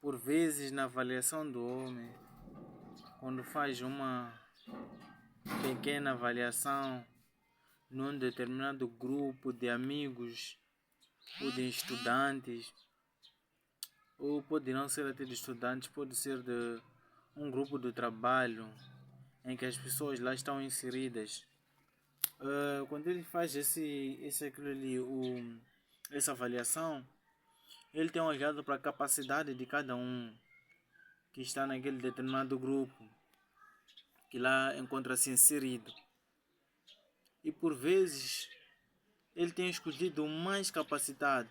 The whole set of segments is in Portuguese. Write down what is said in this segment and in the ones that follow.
Por vezes, na avaliação do homem, quando faz uma pequena avaliação num determinado grupo de amigos ou de estudantes, ou pode não ser até de estudantes, pode ser de um grupo de trabalho em que as pessoas lá estão inseridas. Quando ele faz aquilo ali, essa avaliação, ele tem olhado para a capacidade de cada um que está naquele determinado grupo, que lá encontra-se inserido. E por vezes ele tem escolhido o mais capacitado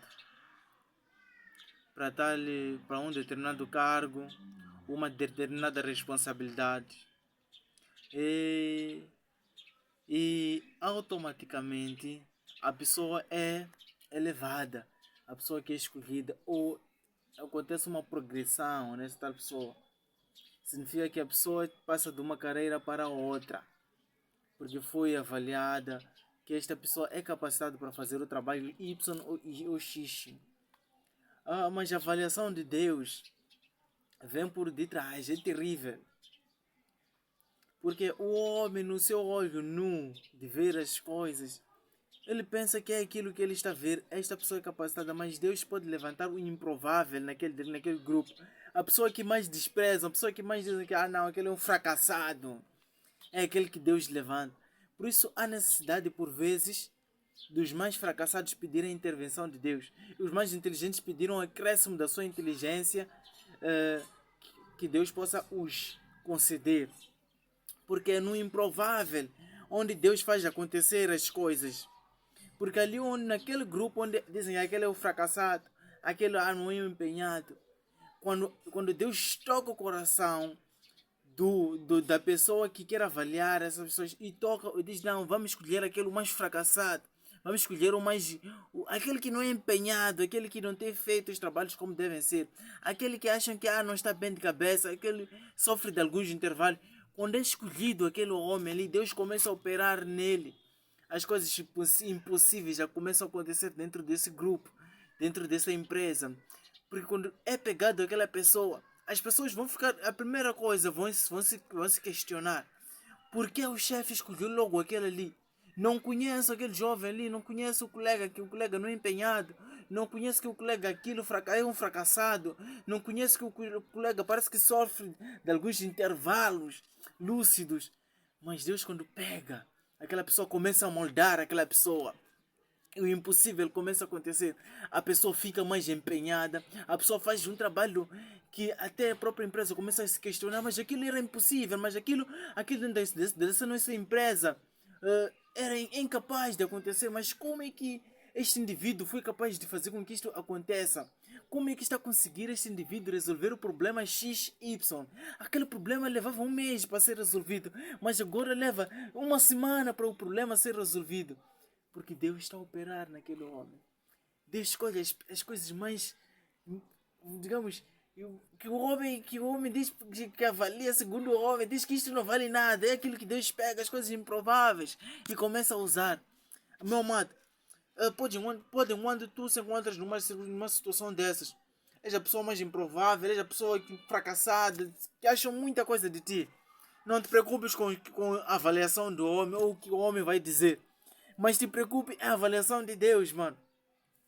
para para um determinado cargo, uma determinada responsabilidade. E automaticamente a pessoa é elevada, a pessoa que é escolhida, ou acontece uma progressão nessa tal pessoa. Significa que a pessoa passa de uma carreira para outra, porque foi avaliada que esta pessoa é capacitada para fazer o trabalho Y ou X. Mas a avaliação de Deus vem por detrás, é terrível. Porque o homem, no seu olho nu de ver as coisas, ele pensa que é aquilo que ele está a ver. Esta pessoa é capacitada, mas Deus pode levantar o improvável naquele grupo. A pessoa que mais despreza, a pessoa que mais diz que não, aquele é um fracassado, é aquele que Deus levanta. Por isso há necessidade, por vezes, dos mais fracassados pedirem a intervenção de Deus. E os mais inteligentes pediram um acréscimo da sua inteligência, que Deus possa os conceder. Porque é no improvável onde Deus faz acontecer as coisas. Porque ali naquele grupo onde dizem que aquele é o fracassado, aquele não é o empenhado, quando Deus toca o coração da pessoa que quer avaliar essas pessoas e diz, não, vamos escolher aquele mais fracassado, vamos escolher aquele que não é empenhado, aquele que não tem feito os trabalhos como devem ser, aquele que acham que não está bem de cabeça, aquele sofre de alguns intervalos. Quando é escolhido aquele homem ali, Deus começa a operar nele. As coisas impossíveis já começam a acontecer dentro desse grupo, dentro dessa empresa. Porque quando é pegado aquela pessoa, as pessoas vão ficar, a primeira coisa, vão se questionar. Por que o chefe escolheu logo aquele ali? Não conheço aquele jovem ali, não conheço o colega, que o colega não é empenhado, não conheço que o colega é um fracassado, não conheço que o colega parece que sofre de alguns intervalos lúcidos. Mas Deus, quando pega, aquela pessoa começa a moldar aquela pessoa. O impossível começa a acontecer. A pessoa fica mais empenhada, a pessoa faz um trabalho que até a própria empresa começa a se questionar, mas aquilo era impossível, mas aquilo dessa nossa empresa era incapaz de acontecer, mas como é que este indivíduo foi capaz de fazer com que isto aconteça? Como é que está a conseguir este indivíduo resolver o problema XY? Aquele problema levava um mês para ser resolvido, mas agora leva uma semana para o problema ser resolvido. Porque Deus está a operar naquele homem. Deus escolhe as coisas mais, digamos, que o homem diz que avalia segundo o homem, diz que isto não vale nada, é aquilo que Deus pega, as coisas improváveis, e começa a usar. Meu amado, pode quando tu se encontras numa situação dessas, és a pessoa mais improvável, és a pessoa fracassada, que acham muita coisa de ti. Não te preocupes com a avaliação do homem ou o que o homem vai dizer. Mas te preocupe é a avaliação de Deus, mano.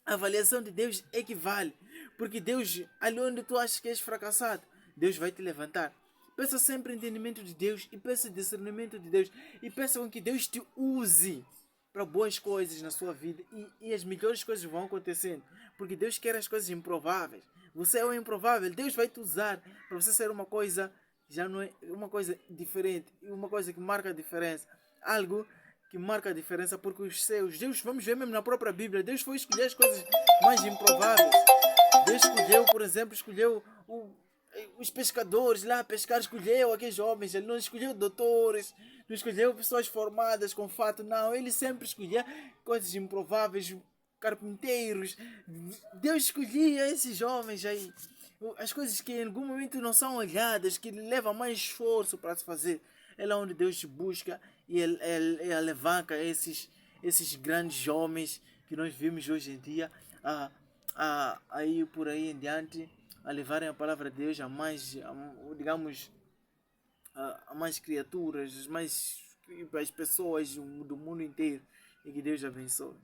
A avaliação de Deus é que vale. Porque Deus, ali onde tu achas que és fracassado, Deus vai te levantar. Peça sempre entendimento de Deus e peça discernimento de Deus. E peça com que Deus te use para boas coisas na sua vida. E as melhores coisas vão acontecendo. Porque Deus quer as coisas improváveis. Você é o improvável. Deus vai te usar para você ser uma coisa, já não é uma coisa diferente. Uma coisa que marca a diferença. Algo que marca a diferença, porque os seus, Deus, vamos ver mesmo na própria Bíblia, Deus foi escolher as coisas mais improváveis. Deus escolheu, por exemplo, os pescadores lá, pescar, escolheu aqueles homens, ele não escolheu doutores, não escolheu pessoas formadas com fato, não, ele sempre escolhia coisas improváveis, carpinteiros. Deus escolhia esses homens aí, as coisas que em algum momento não são olhadas, que levam mais esforço para se fazer. É lá onde Deus busca e ele alavanca esses grandes homens que nós vimos hoje em dia aí por aí em diante, a levarem a palavra de Deus a mais, digamos, a mais criaturas, as pessoas do mundo inteiro. E que Deus abençoe.